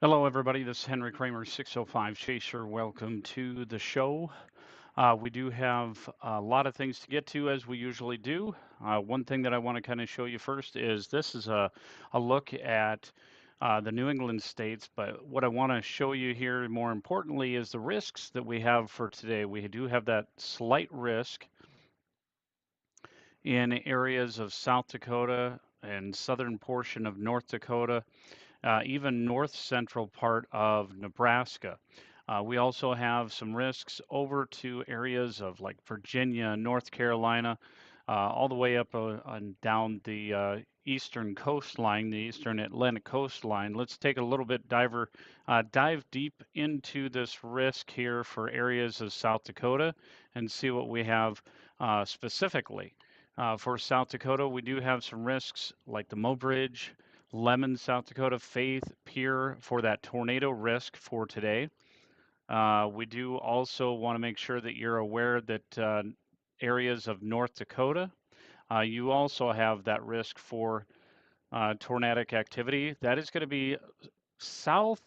Hello, everybody. This is Henry Kramer, 605 Chaser. Welcome to the show. We do have a lot of things to get to, as we usually do. One thing that I want to kind of show you first is this is a look at the New England states. But what I want to show you here, more importantly, is the risks that we have for today. We do have that slight risk in areas of South Dakota and southern portion of North Dakota, even north central part of Nebraska. We also have some risks over to areas of like Virginia, North Carolina, all the way up and down the eastern coastline, the eastern Atlantic coastline. Let's take a little bit dive deep into this risk here for areas of South Dakota and see what we have specifically. For South Dakota, we do have some risks like the Mobridge, Lemon, South Dakota, Faith, Pierre for that tornado risk for today. We do also want to make sure that you're aware that areas of North Dakota, you also have that risk for tornadic activity. That is going to be south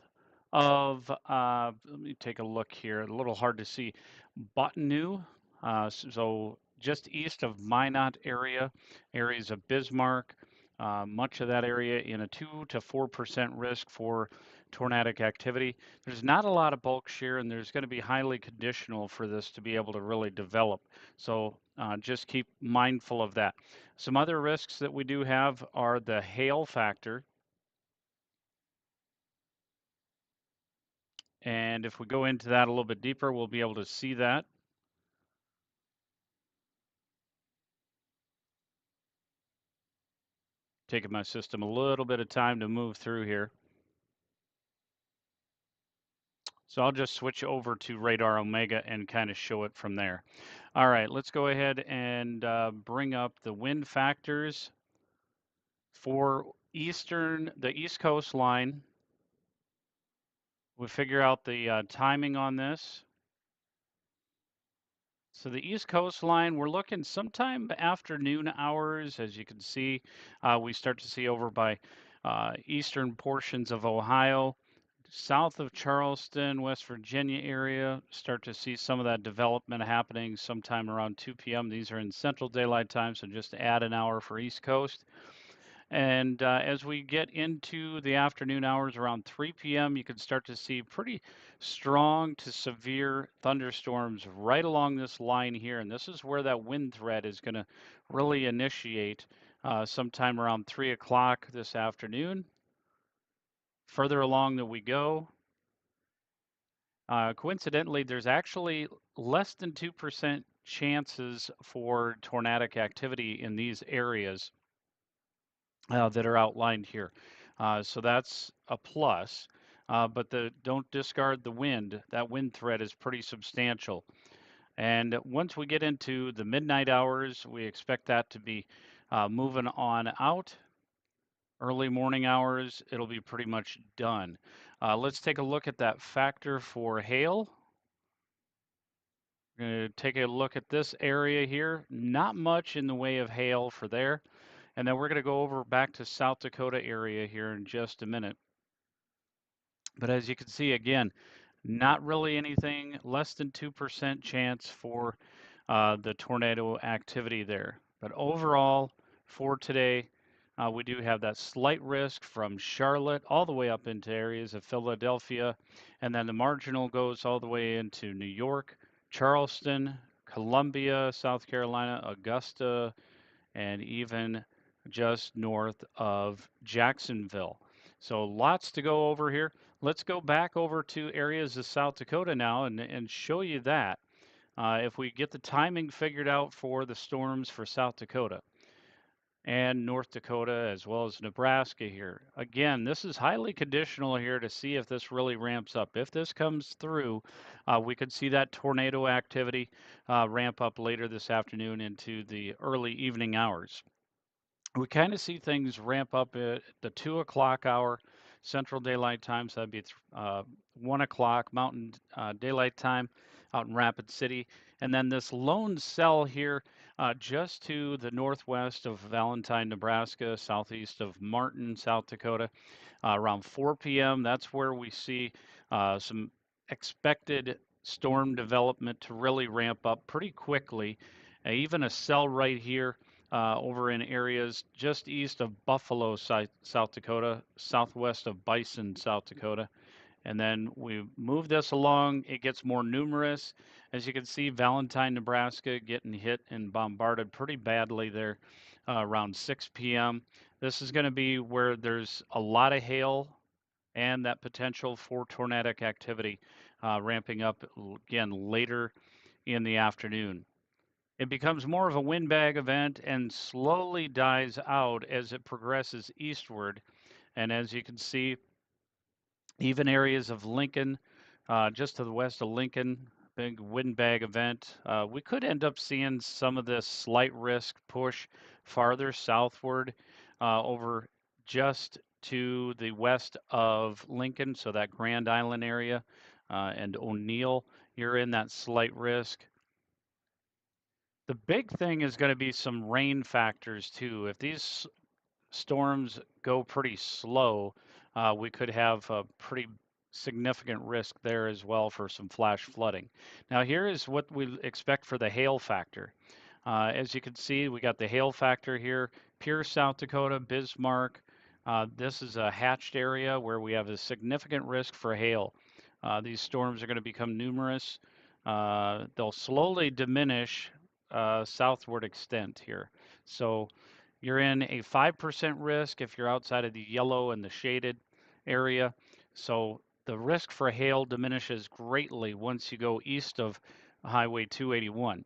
of, let me take a look here, a little hard to see, Bottineau, so just east of Minot area, areas of Bismarck, much of that area in a 2 to 4% risk for tornadic activity. There's not a lot of bulk shear, and there's going to be highly conditional for this to be able to really develop. So just keep mindful of that. Some other risks that we do have are the hail factor. And if we go into that a little bit deeper, we'll be able to see that. Taking my system a little bit of time to move through here. So I'll just switch over to Radar Omega and kind of show it from there. All right, let's go ahead and bring up the wind factors for the East Coast line. We figure out the timing on this. So the East Coast line, we're looking sometime afternoon hours. As you can see, we start to see over by eastern portions of Ohio, south of Charleston, West Virginia area, start to see some of that development happening sometime around 2 p.m. These are in Central Daylight Time, so just add an hour for East Coast. And as we get into the afternoon hours around 3 p.m., you can start to see pretty strong to severe thunderstorms right along this line here. And this is where that wind threat is going to really initiate sometime around 3 o'clock this afternoon. Further along that we go, coincidentally, there's actually less than 2% chances for tornadic activity in these areas that are outlined here. So that's a plus. But don't discard the wind. That wind threat is pretty substantial. And once we get into the midnight hours, we expect that to be moving on out. Early morning hours, it'll be pretty much done. Let's take a look at that factor for hail. We're going to take a look at this area here. Not much in the way of hail for there. And then we're going to go over back to South Dakota area here in just a minute. But as you can see, again, not really anything, less than 2% chance for the tornado activity there. But overall, for today, we do have that slight risk from Charlotte all the way up into areas of Philadelphia. And then the marginal goes all the way into New York, Charleston, Columbia, South Carolina, Augusta, and even just north of Jacksonville. So lots to go over here. Let's go back over to areas of South Dakota now and show you that. If we get the timing figured out for the storms for South Dakota and North Dakota as well as Nebraska here. Again, this is highly conditional here to see if this really ramps up. If this comes through, we could see that tornado activity ramp up later this afternoon into the early evening hours. We kind of see things ramp up at the 2 o'clock hour, Central Daylight Time, so that'd be 1 o'clock Mountain Daylight Time out in Rapid City. And then this lone cell here just to the northwest of Valentine, Nebraska, southeast of Martin, South Dakota, around 4 p.m. That's where we see some expected storm development to really ramp up pretty quickly. Even a cell right here over in areas just east of Buffalo, South Dakota, southwest of Bison, South Dakota. And then we move this along, it gets more numerous. As you can see, Valentine, Nebraska getting hit and bombarded pretty badly there around 6 p.m. This is going to be where there's a lot of hail and that potential for tornadic activity ramping up again later in the afternoon. It becomes more of a windbag event and slowly dies out as it progresses eastward. And as you can see, even areas of Lincoln, just to the west of Lincoln, big windbag event. We could end up seeing some of this slight risk push farther southward over just to the west of Lincoln, so that Grand Island area and O'Neill, you're in that slight risk. The big thing is going to be some rain factors too. If these storms go pretty slow, we could have a pretty significant risk there as well for some flash flooding. Now here is what we expect for the hail factor. As you can see, we got the hail factor here, Pierce, South Dakota, Bismarck. This is a hatched area where we have a significant risk for hail. These storms are going to become numerous. They'll slowly diminish southward extent here. So you're in a 5% risk if you're outside of the yellow and the shaded area. So the risk for hail diminishes greatly once you go east of Highway 281.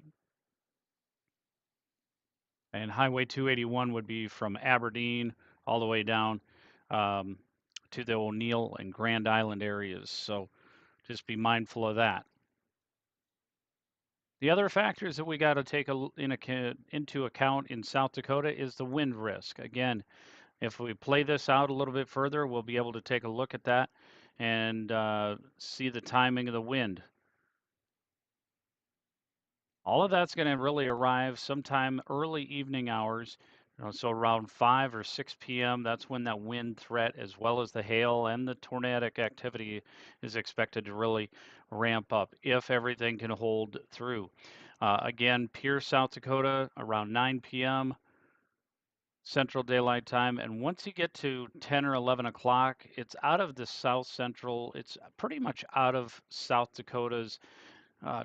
And Highway 281 would be from Aberdeen all the way down to the O'Neill and Grand Island areas. So just be mindful of that. The other factors that we got to take into account in South Dakota is the wind risk. Again, if we play this out a little bit further, we'll be able to take a look at that and see the timing of the wind. All of that's going to really arrive sometime early evening hours, so around 5 or 6 p.m. That's when that wind threat, as well as the hail and the tornadic activity, is expected to really ramp up if everything can hold through. Again, Pierce, South Dakota, around 9 p.m. Central Daylight Time. And once you get to 10 or 11 o'clock, it's out of the South Central. It's pretty much out of South Dakota's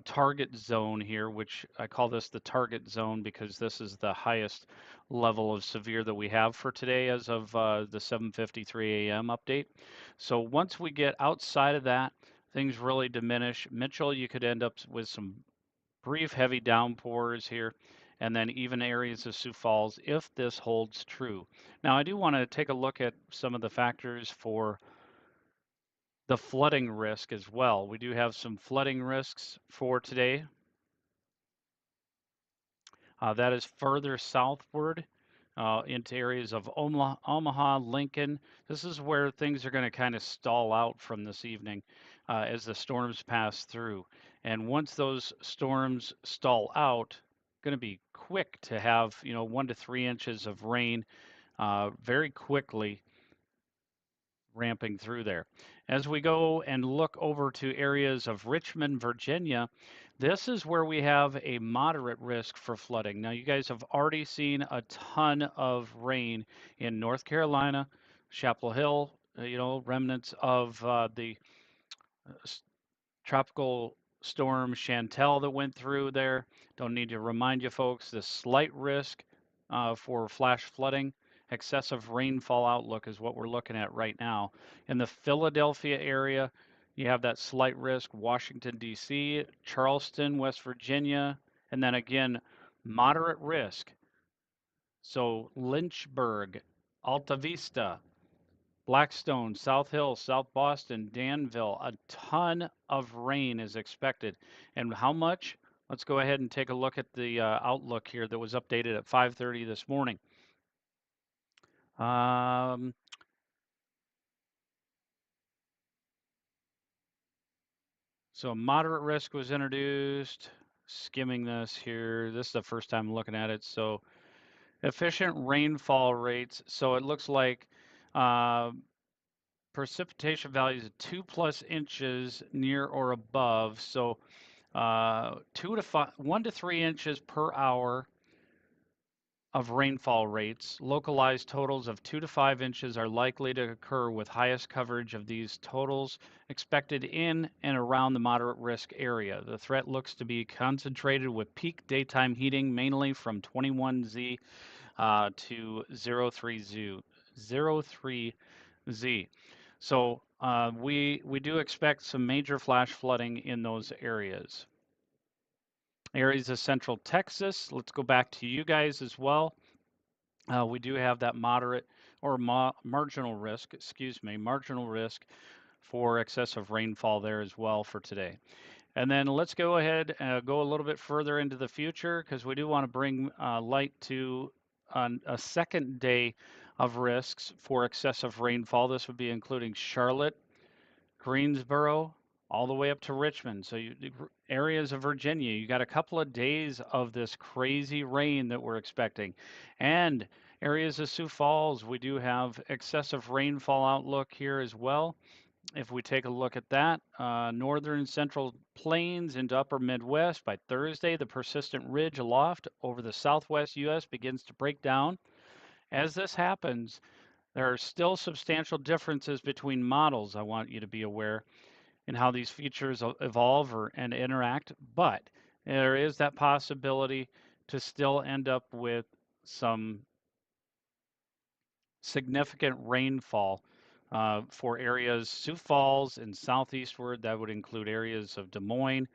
target zone here, which I call this the target zone because this is the highest level of severe that we have for today as of the 7:53 a.m. update. So once we get outside of that, things really diminish. Mitchell, you could end up with some brief heavy downpours here, and then even areas of Sioux Falls if this holds true. Now, I do want to take a look at some of the factors for the flooding risk as well. We do have some flooding risks for today. That is further southward into areas of Omaha, Lincoln. This is where things are going to kind of stall out from this evening as the storms pass through. And once those storms stall out, going to be quick to have 1 to 3 inches of rain very quickly ramping through there. As we go and look over to areas of Richmond, Virginia, this is where we have a moderate risk for flooding. Now, you guys have already seen a ton of rain in North Carolina, Chapel Hill, remnants of the tropical storm Chantal that went through there. Don't need to remind you folks, the slight risk for flash flooding. Excessive rainfall outlook is what we're looking at right now. In the Philadelphia area, you have that slight risk, Washington, D.C., Charleston, West Virginia, and then again, moderate risk. So Lynchburg, Alta Vista, Blackstone, South Hill, South Boston, Danville, a ton of rain is expected. And how much? Let's go ahead and take a look at the outlook here that was updated at 5:30 this morning. So moderate risk was introduced. Skimming this here. This is the first time looking at it. So efficient rainfall rates. So it looks like uh, precipitation values of 2+ inches near or above. So 1 to 3 inches per hour of rainfall rates. Localized totals of 2 to 5 inches are likely to occur, with highest coverage of these totals expected in and around the moderate risk area. The threat looks to be concentrated with peak daytime heating, mainly from 21Z to 03Z. So we do expect some major flash flooding in those areas. Areas of central Texas, let's go back to you guys as well. We do have that moderate or marginal risk, marginal risk for excessive rainfall there as well for today. And then let's go ahead and go a little bit further into the future, because we do want to bring light to a second day of risks for excessive rainfall. This would be including Charlotte, Greensboro, all the way up to Richmond. So areas of Virginia, you got a couple of days of this crazy rain that we're expecting. And areas of Sioux Falls, we do have excessive rainfall outlook here as well. If we take a look at that, northern central plains into upper Midwest, by Thursday, the persistent ridge aloft over the southwest U.S. begins to break down. As this happens, there are still substantial differences between models, I want you to be aware, in how these features evolve and interact, but there is that possibility to still end up with some significant rainfall for areas Sioux Falls and southeastward. That would include areas of Des Moines,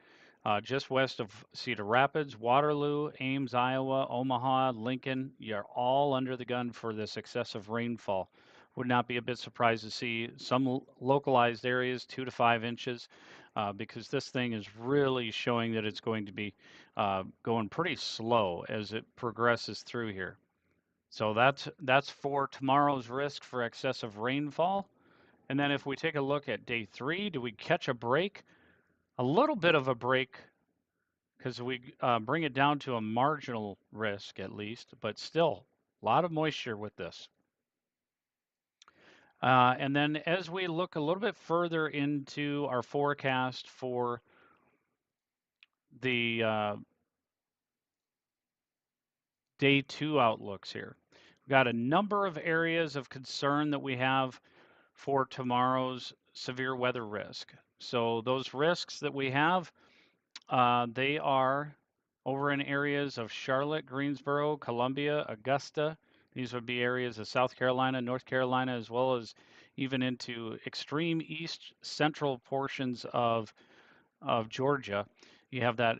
just west of Cedar Rapids, Waterloo, Ames, Iowa, Omaha, Lincoln. You're all under the gun for this excessive rainfall. Would not be a bit surprised to see some localized areas 2 to 5 inches, because this thing is really showing that it's going to be going pretty slow as it progresses through here. So that's for tomorrow's risk for excessive rainfall. And then if we take a look at day 3, do we catch a break? A little bit of a break, because we bring it down to a marginal risk at least, but still a lot of moisture with this. And then as we look a little bit further into our forecast for the day 2 outlooks here, we've got a number of areas of concern that we have for tomorrow's severe weather risk. So those risks that we have, they are over in areas of Charlotte, Greensboro, Columbia, Augusta. These would be areas of South Carolina, North Carolina, as well as even into extreme east central portions of Georgia. You have that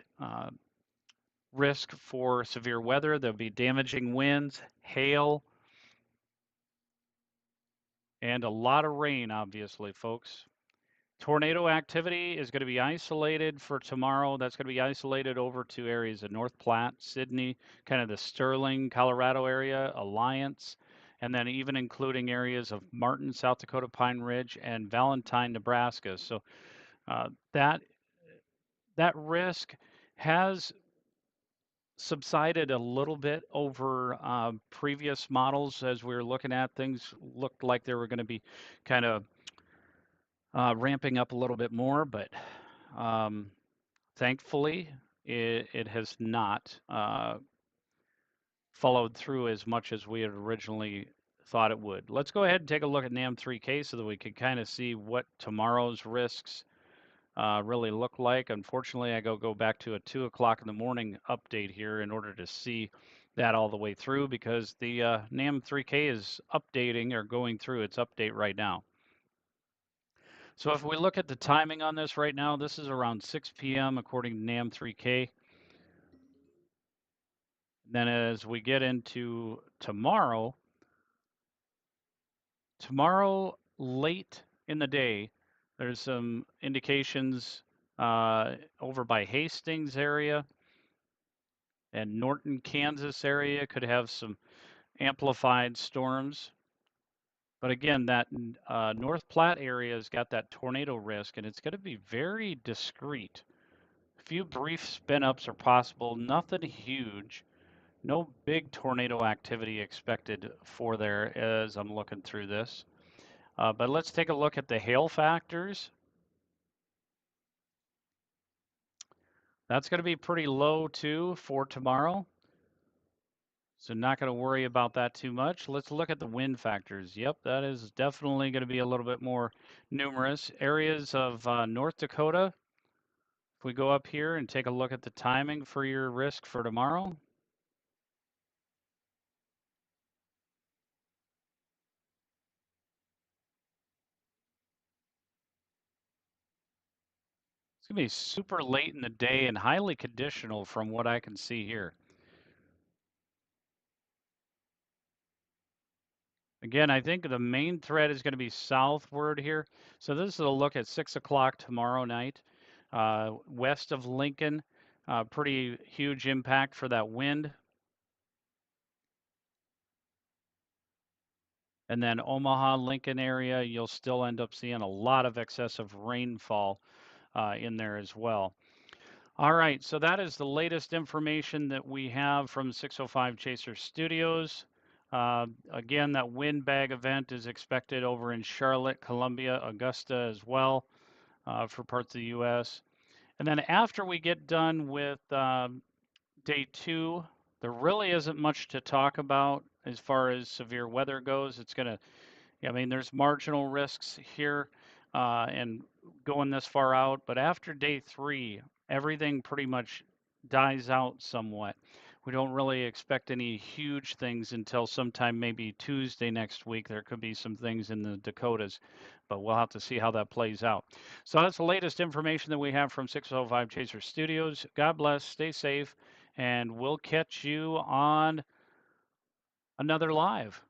risk for severe weather. There'll be damaging winds, hail, and a lot of rain, obviously, folks. Tornado activity is going to be isolated for tomorrow. That's going to be isolated over to areas of North Platte, Sidney, kind of the Sterling, Colorado area, Alliance, and then even including areas of Martin, South Dakota, Pine Ridge, and Valentine, Nebraska. So that risk has subsided a little bit over previous models. As we were looking at, things looked like they were going to be kind of ramping up a little bit more, but thankfully it has not followed through as much as we had originally thought it would. Let's go ahead and take a look at NAM3K so that we can kind of see what tomorrow's risks really look like. Unfortunately, I go back to a 2 o'clock in the morning update here in order to see that all the way through, because the NAM3K is updating or going through its update right now. So if we look at the timing on this right now, this is around 6 p.m. according to NAM3K. Then as we get into tomorrow late in the day, there's some indications over by Hastings area and Norton, Kansas area could have some amplified storms. But again, that North Platte area has got that tornado risk, and it's going to be very discreet. A few brief spin ups are possible, nothing huge. No big tornado activity expected for there as I'm looking through this. But let's take a look at the hail factors. That's going to be pretty low too for tomorrow. So not going to worry about that too much. Let's look at the wind factors. Yep, that is definitely going to be a little bit more numerous. Areas of North Dakota, if we go up here and take a look at the timing for your risk for tomorrow. It's going to be super late in the day and highly conditional from what I can see here. Again, I think the main threat is going to be southward here. So this is a look at 6 o'clock tomorrow night. West of Lincoln, pretty huge impact for that wind. And then Omaha, Lincoln area, you'll still end up seeing a lot of excessive rainfall in there as well. All right, so that is the latest information that we have from 605 Chaser Studios. Again, that windbag event is expected over in Charlotte, Columbia, Augusta as well for parts of the U.S. And then after we get done with day 2, there really isn't much to talk about as far as severe weather goes. It's going to, I mean, there's marginal risks here and going this far out, but after day 3, everything pretty much dies out somewhat. We don't really expect any huge things until sometime maybe Tuesday next week. There could be some things in the Dakotas, but we'll have to see how that plays out. So that's the latest information that we have from 605 Chaser Studios. God bless, stay safe, and we'll catch you on another live.